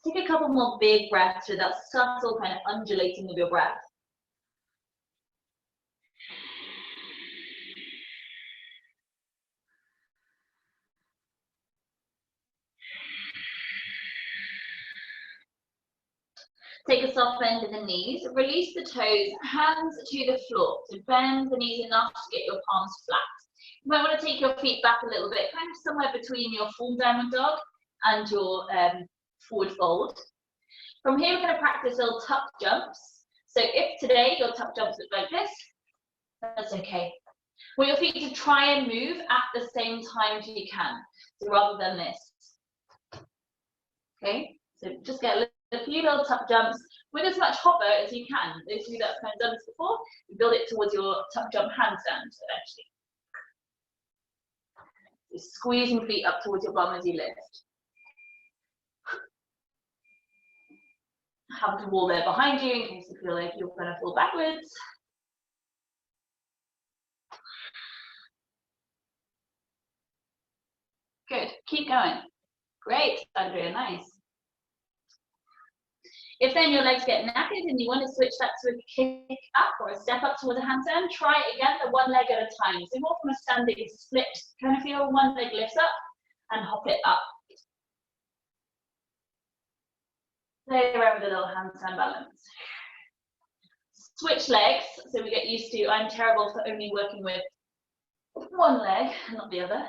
Take a couple more big breaths with that subtle kind of undulating of your breath. Take a soft bend in the knees, release the toes, hands to the floor. So bend the knees enough to get your palms flat. You might want to take your feet back a little bit, kind of somewhere between your full downward dog and your forward fold. From here, we're going to practice little tuck jumps. So if today your tuck jumps look like this, that's okay. Want your feet to try and move at the same time as you can, so rather than this. Okay, so just get a few little tuck jumps with as much hover as you can. Those of you that have kind of done this before, you build it towards your tuck jump handstand eventually. So squeezing feet up towards your bum as you lift. Have the wall there behind you in case you feel like you're going to fall backwards. Good, keep going. Great, Andrea, nice. If then your legs get knackered and you want to switch that to a kick up or a step up towards a handstand, try it again, the one leg at a time. So more from a standing split, kind of feel one leg lifts up and hop it up. Play around with a little handstand balance. Switch legs, so we get used to, I'm terrible for only working with one leg, not the other.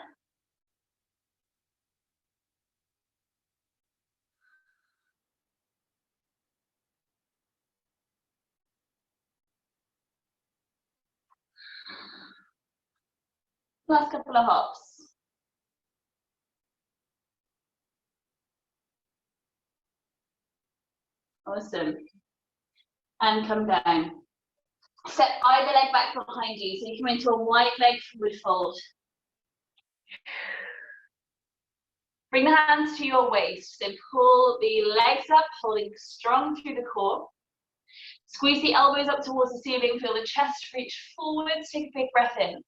Last couple of hops. Awesome. And come down. Set either leg back behind you, so you come into a wide leg forward fold. Bring the hands to your waist, so pull the legs up, holding strong through the core. Squeeze the elbows up towards the ceiling, feel the chest reach forwards, take a big breath in.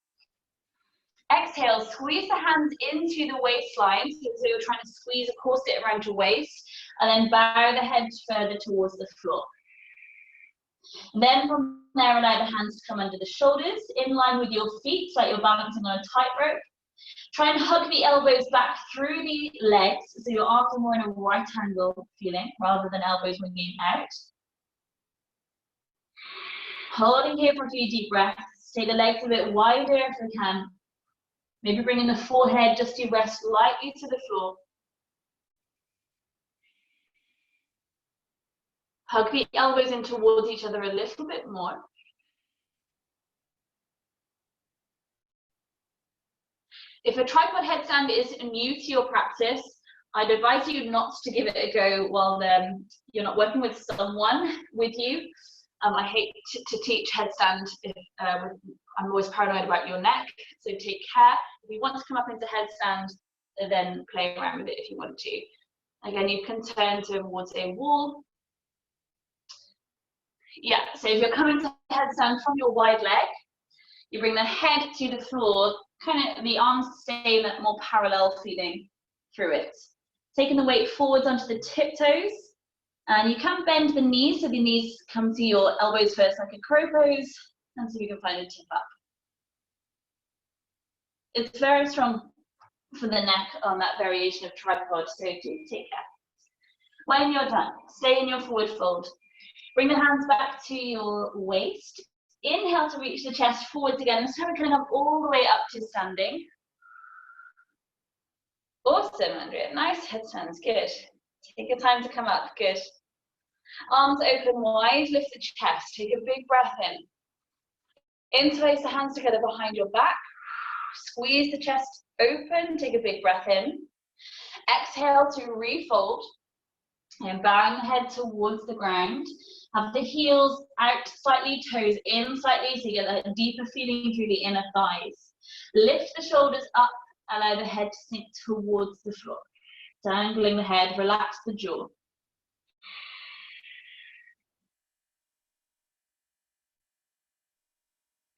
Exhale, squeeze the hands into the waistline, so you're trying to squeeze a corset around your waist, and then bow the head further towards the floor. And then from there, allow the hands to come under the shoulders, in line with your feet, like you're balancing on a tightrope. Try and hug the elbows back through the legs, so your arms are more in a right angle feeling, rather than elbows winging out. Holding here for a few deep breaths. Take the legs a bit wider if you can. Maybe bringing the forehead just to rest lightly to the floor. Hug the elbows in towards each other a little bit more. If a tripod headstand is new to your practice, I'd advise you not to give it a go while you're not working with someone with you. I hate to teach headstand if I'm always paranoid about your neck, so take care. If you want to come up into headstand, then play around with it if you want to. Again, you can turn towards a wall. Yeah, so if you're coming to headstand from your wide leg, you bring the head to the floor, kind of the arms stay in that more parallel feeling through it. Taking the weight forwards onto the tiptoes, and you can bend the knees, so the knees come to your elbows first like a crow pose, and so you can find a tip up. It's very strong for the neck on that variation of tripod, so do take care. When you're done, stay in your forward fold. Bring the hands back to your waist. Inhale to reach the chest forwards again. This time we're going to come all the way up to standing. Awesome, Andrea. Nice headstands. Good. Take your time to come up. Good. Arms open wide. Lift the chest. Take a big breath in. Interlace the hands together behind your back. Squeeze the chest open. Take a big breath in. Exhale to refold. And bowing the head towards the ground. Have the heels out slightly, toes in slightly, so you get that deeper feeling through the inner thighs. Lift the shoulders up, allow the head to sink towards the floor. Dangling the head, relax the jaw.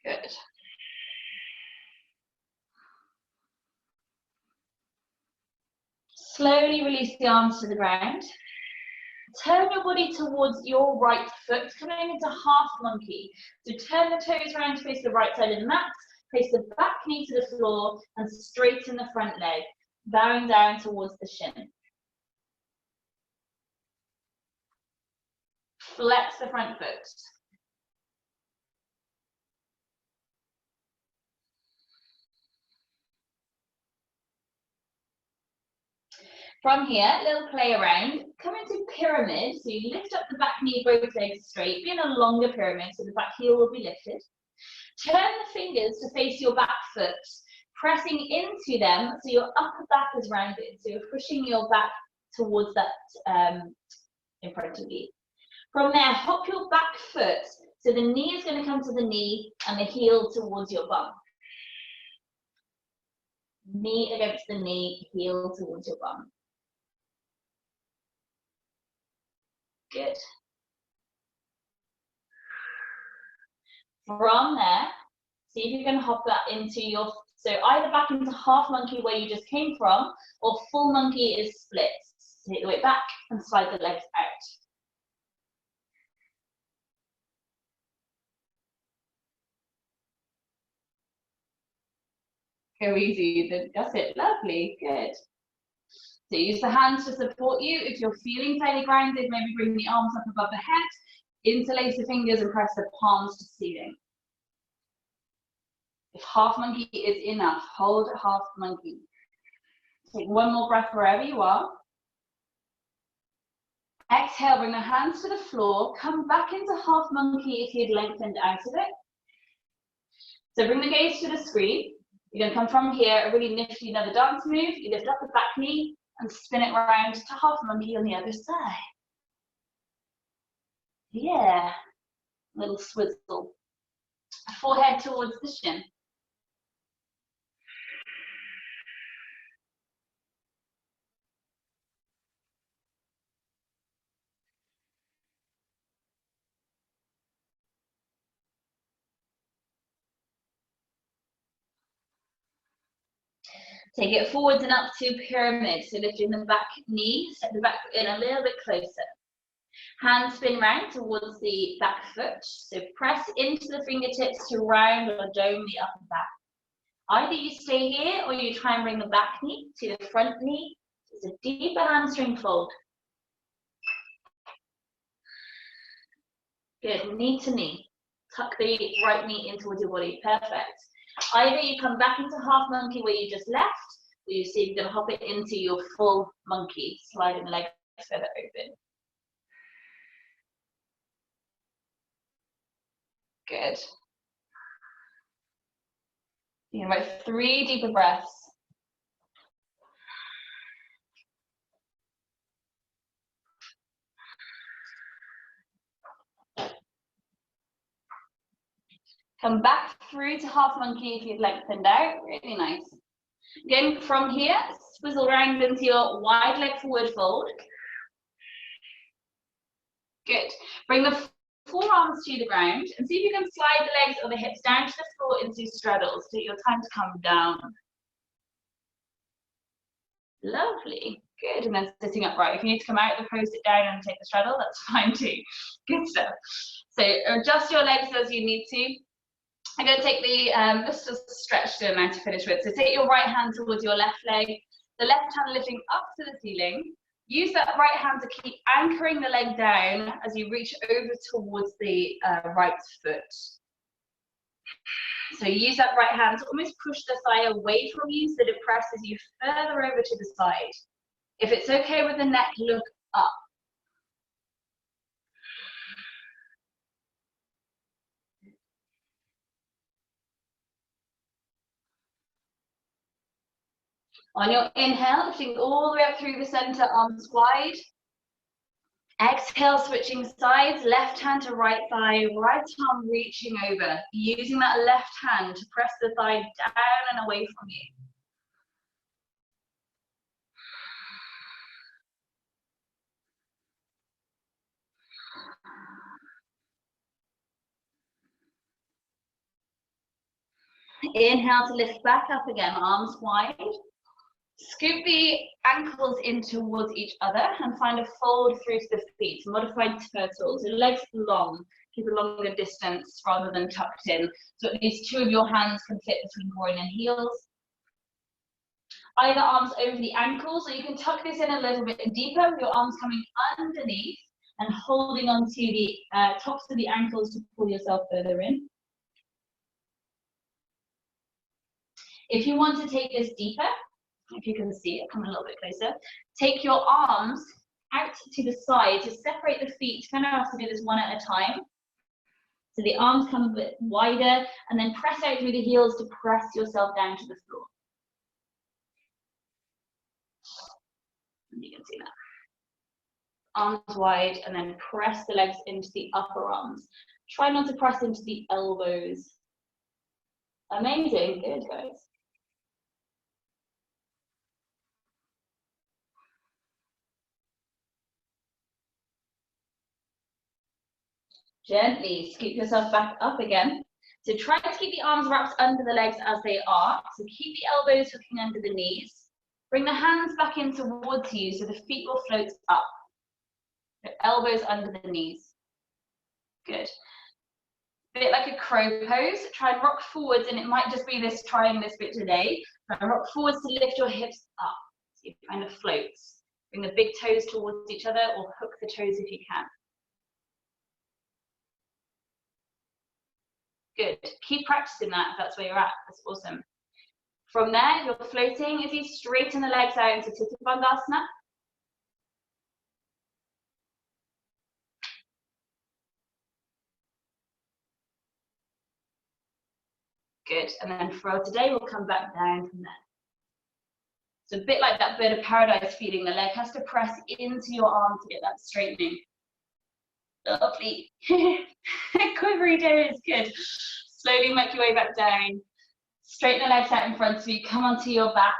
Good. Slowly release the arms to the ground. Turn your body towards your right foot, coming into half monkey. So turn the toes around to face the right side of the mat, place the back knee to the floor, and straighten the front leg, bowing down towards the shin. Flex the front foot. From here, little play around, come into pyramid. So you lift up the back knee, both legs straight, be in a longer pyramid, so the back heel will be lifted. Turn the fingers to face your back foot, pressing into them so your upper back is rounded. So you're pushing your back towards that in front of you. From there, hop your back foot. So the knee is going to come to the knee and the heel towards your bum. Knee against the knee, heel towards your bum. Good. From there, see if you can hop that into your, so either back into half monkey where you just came from, or full monkey is split. So take the weight back and slide the legs out. Go easy, that's it, lovely, good. So use the hands to support you. If you're feeling fairly grounded, maybe bring the arms up above the head, interlace the fingers and press the palms to ceiling. If half monkey is enough, hold half monkey. Take one more breath wherever you are. Exhale, bring the hands to the floor, come back into half monkey if you'd lengthened out of it. So bring the gaze to the screen. You're going to come from here, a really nifty another dance move. You lift up the back knee and spin it around to half monkey on the other side. Yeah, little swizzle. Forehead towards the shin. Take it forwards and up to pyramid. So lifting the back knee, step the back foot in a little bit closer. Hands spin round towards the back foot. So press into the fingertips to round or dome the upper back. Either you stay here or you try and bring the back knee to the front knee. It's a deeper hamstring fold. Good, knee to knee. Tuck the right knee in towards your body, perfect. Either you come back into half monkey where you just left, or you see you're going to hop it into your full monkey, sliding the legs further open. Good. You can about 3 deeper breaths. Come back through to half monkey if you've lengthened out, really nice. Again, from here, swizzle around into your wide leg forward fold. Good. Bring the forearms to the ground and see if you can slide the legs or the hips down to the floor into straddles. Take your time to come down. Lovely. Good. And then sitting upright. If you need to come out of the pose, sit down and take the straddle, that's fine too. Good stuff. So adjust your legs as you need to. I'm going to take the, let's just stretch to now to finish with. So take your right hand towards your left leg, the left hand lifting up to the ceiling. Use that right hand to keep anchoring the leg down as you reach over towards the right foot. So use that right hand to almost push the thigh away from you so that it presses you further over to the side. If it's okay with the neck, look up. On your inhale, lifting all the way up through the center, arms wide. Exhale, switching sides, left hand to right thigh, right arm reaching over, using that left hand to press the thigh down and away from you. Inhale to lift back up again, arms wide. Scoop the ankles in towards each other and find a fold through to the feet, modified turtle. So legs long, keep a longer distance rather than tucked in. So at least 2 of your hands can fit between groin and heels. Either arms over the ankles, or you can tuck this in a little bit deeper with your arms coming underneath and holding onto the tops of the ankles to pull yourself further in. If you want to take this deeper, If you can see it, come a little bit closer. Take your arms out to the side to separate the feet. Kind of have to do this one at a time. So the arms come a bit wider, and then press out through the heels to press yourself down to the floor. And you can see that. Arms wide, and then press the legs into the upper arms. Try not to press into the elbows. Amazing, good guys. Gently scoop yourself back up again. So try to keep the arms wrapped under the legs as they are. So keep the elbows hooking under the knees. Bring the hands back in towards you so the feet will float up. The elbows under the knees. Good. A bit like a crow pose. Try and rock forwards, and it might just be this, trying this bit today. Try and rock forwards to lift your hips up. So you kind of floats. Bring the big toes towards each other, or hook the toes if you can. Good. Keep practicing that if that's where you're at. That's awesome. From there, you're floating as you straighten the legs out into Tita Bandhasana. Good. And then for today, we'll come back down from there. So a bit like that bird of paradise feeling. The leg has to press into your arm to get that straightening. Lovely. Quivery toes, good. Slowly make your way back down. Straighten the legs out in front of you. Come onto your back.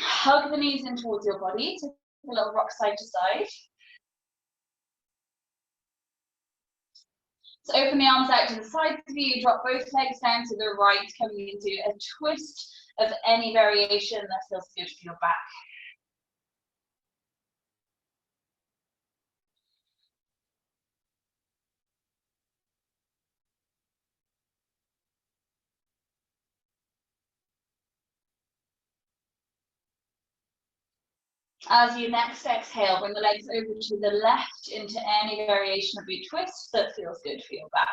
Hug the knees in towards your body. Take a little rock side to side. So open the arms out to the sides of you. Drop both legs down to the right, coming into a twist of any variation that feels good for your back. As you next exhale, bring the legs over to the left into any variation of your twist that feels good for your back.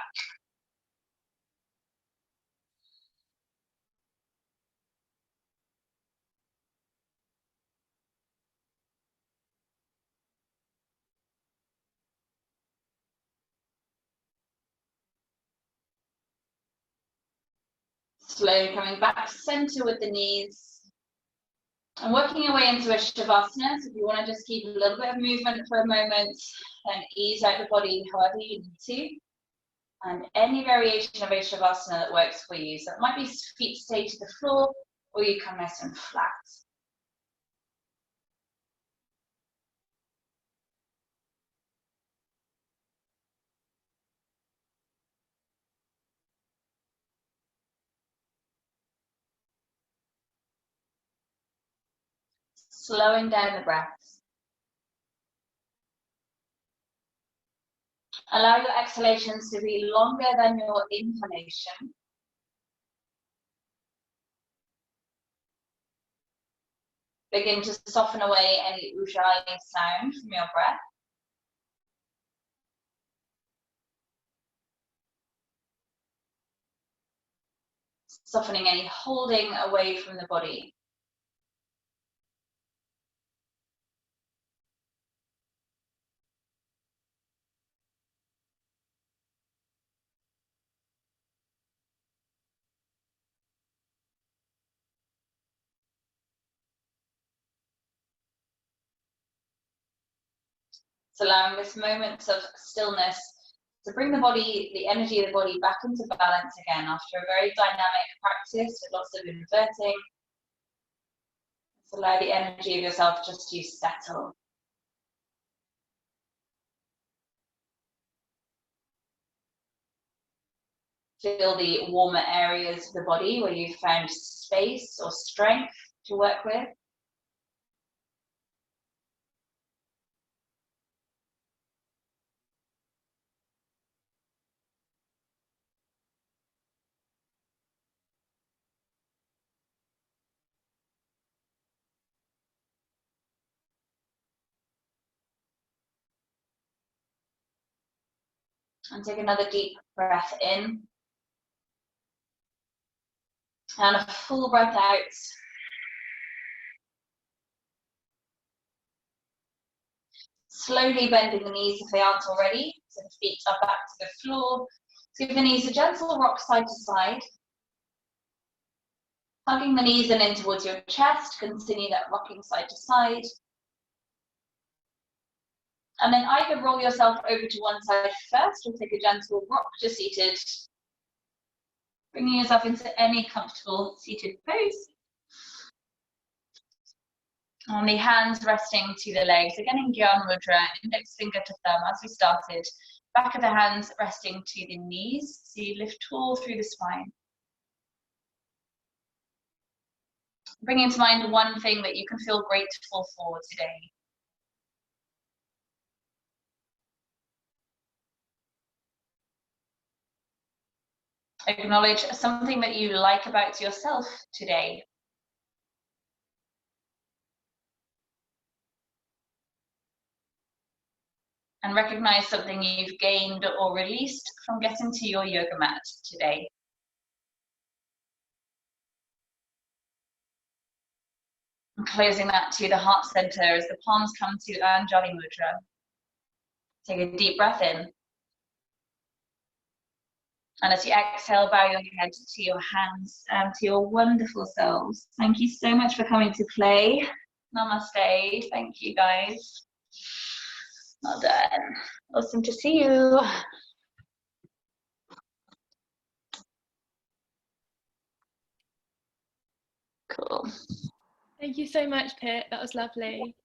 Slowly coming back to center with the knees. And working your way into a Shavasana. So if you want to just keep a little bit of movement for a moment, then ease out the body however you need to. And any variation of a Shavasana that works for you. So it might be feet stay to the floor, or you come nice and flat. Slowing down the breaths. Allow your exhalations to be longer than your inhalation. Begin to soften away any ujjayi sound from your breath. Softening any holding away from the body. So allowing this moment of stillness to bring the body, the energy of the body back into balance again after a very dynamic practice with lots of inverting. So allow the energy of yourself just to settle. Feel the warmer areas of the body where you found space or strength to work with. And take another deep breath in. And a full breath out. Slowly bending the knees if they aren't already, so the feet are back to the floor. Give the knees a gentle rock side to side. Hugging the knees in towards your chest, continue that rocking side to side. And then either roll yourself over to one side first or take a gentle rock to seated. Bringing yourself into any comfortable seated pose. And the hands resting to the legs, again in Gyan Mudra, index finger to thumb as we started. Back of the hands resting to the knees, so you lift tall through the spine. Bringing to mind one thing that you can feel grateful for today. Acknowledge something that you like about yourself today. And recognize something you've gained or released from getting to your yoga mat today. And closing that to the heart center as the palms come to Anjali Mudra. Take a deep breath in. And as you exhale, bow your head to your hands and to your wonderful selves. Thank you so much for coming to play. Namaste. Thank you, guys. Well done. Awesome to see you. Cool. Thank you so much, Pip. That was lovely.